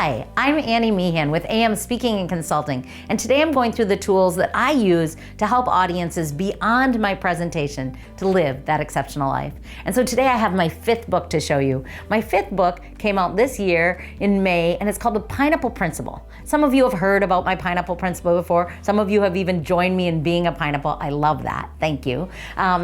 Hi, I'm Annie Meehan with AM Speaking and Consulting, and today I'm going through the tools that I use to help audiences beyond my presentation to live that exceptional life. And so today I have my 5th book to show you. My 5th book came out this year in May, and it's called The Pineapple Principle. Some of you have heard about my Pineapple Principle before. Some of you have even joined me in being a pineapple. I love that. Thank you.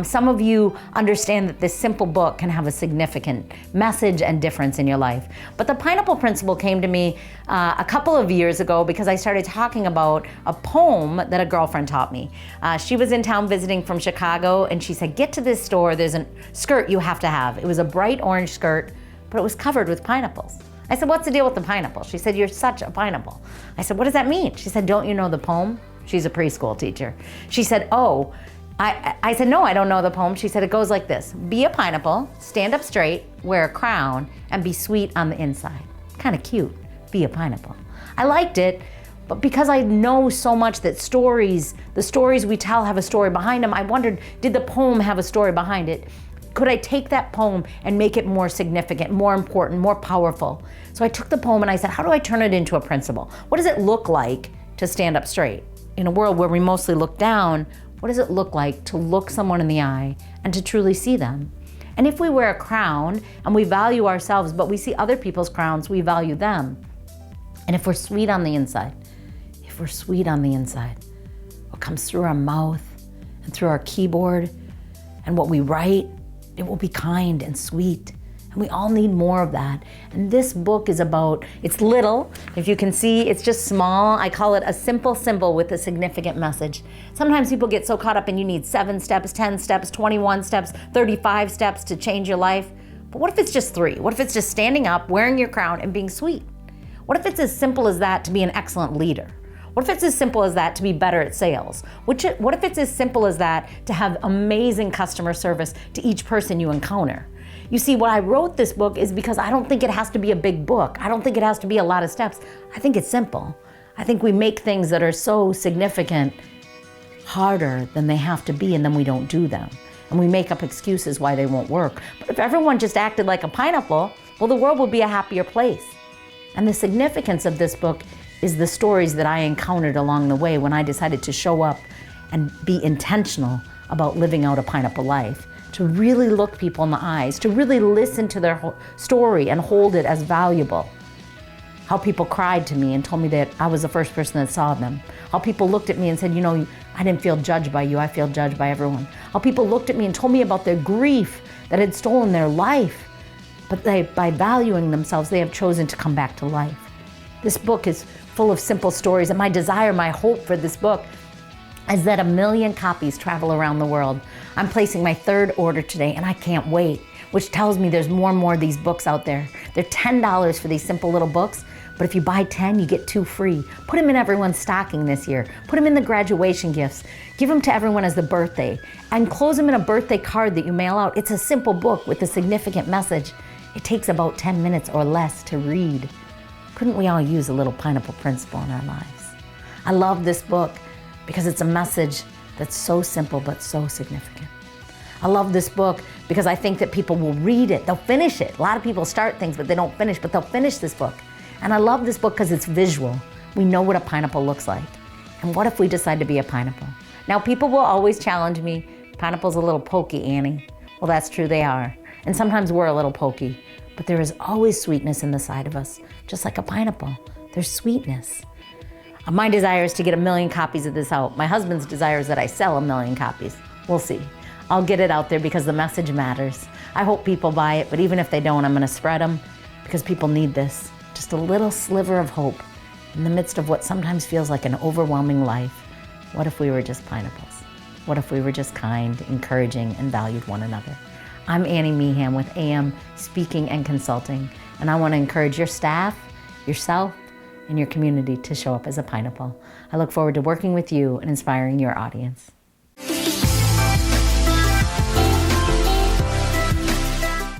Some of you understand that this simple book can have a significant message and difference in your life. But the Pineapple Principle came to me a couple of years ago because I started talking about a poem that a girlfriend taught me. She was in town visiting from Chicago, and she said, get to this store, there's a skirt you have to have. It was a bright orange skirt, but it was covered with pineapples. I said, what's the deal with the pineapple? She said, you're such a pineapple. I said, what does that mean? She said, don't you know the poem? She's a preschool teacher. She said, oh, I said, no, I don't know the poem. She said, it goes like this. Be a pineapple, stand up straight, wear a crown, and be sweet on the inside. Kind of cute, be a pineapple. I liked it, but because I know so much that the stories we tell have a story behind them, I wondered, did the poem have a story behind it? Could I take that poem and make it more significant, more important, more powerful? So I took the poem and I said, how do I turn it into a principle? What does it look like to stand up straight? In a world where we mostly look down, what does it look like to look someone in the eye and to truly see them? And if we wear a crown and we value ourselves, but we see other people's crowns, we value them. And if we're sweet on the inside, what comes through our mouth and through our keyboard and what we write, it will be kind and sweet. And we all need more of that. And this book is about, it's little. If you can see, it's just small. I call it a simple symbol with a significant message. Sometimes people get so caught up and you need 7 steps, 10 steps, 21 steps, 35 steps to change your life. But what if it's just 3? What if it's just standing up, wearing your crown, and being sweet? What if it's as simple as that to be an excellent leader? What if it's as simple as that to be better at sales? What if it's as simple as that to have amazing customer service to each person you encounter? You see, why I wrote this book is because I don't think it has to be a big book. I don't think it has to be a lot of steps. I think it's simple. I think we make things that are so significant harder than they have to be, and then we don't do them. And we make up excuses why they won't work. But if everyone just acted like a pineapple, well, the world would be a happier place. And the significance of this book is the stories that I encountered along the way when I decided to show up and be intentional about living out a pineapple life, to really look people in the eyes, to really listen to their story and hold it as valuable. How people cried to me and told me that I was the first person that saw them. How people looked at me and said, you know, I didn't feel judged by you, I feel judged by everyone. How people looked at me and told me about their grief that had stolen their life, but by valuing themselves, they have chosen to come back to life. This book is full of simple stories, and my desire, my hope for this book is that 1 million copies travel around the world. I'm placing my 3rd order today, and I can't wait, which tells me there's more and more of these books out there. They're $10 for these simple little books, but if you buy 10, you get 2 free. Put them in everyone's stocking this year. Put them in the graduation gifts. Give them to everyone as the birthday, and close them in a birthday card that you mail out. It's a simple book with a significant message. It takes about 10 minutes or less to read. Couldn't we all use a little pineapple principle in our lives? I love this book because it's a message that's so simple but so significant. I love this book because I think that people will read it, they'll finish it. A lot of people start things but they don't finish, but they'll finish this book. And I love this book because it's visual. We know what a pineapple looks like. And what if we decide to be a pineapple? Now, people will always challenge me, pineapple's a little pokey, Annie. Well, that's true, they are. And sometimes we're a little pokey, but there is always sweetness in the side of us, just like a pineapple. There's sweetness. My desire is to get 1 million copies of this out. My husband's desire is that I sell 1 million copies. We'll see. I'll get it out there because the message matters. I hope people buy it, but even if they don't, I'm gonna spread them because people need this. Just a little sliver of hope in the midst of what sometimes feels like an overwhelming life. What if we were just pineapples? What if we were just kind, encouraging, and valued one another? I'm Annie Meehan with AM Speaking and Consulting, and I want to encourage your staff, yourself, and your community to show up as a pineapple. I look forward to working with you and inspiring your audience.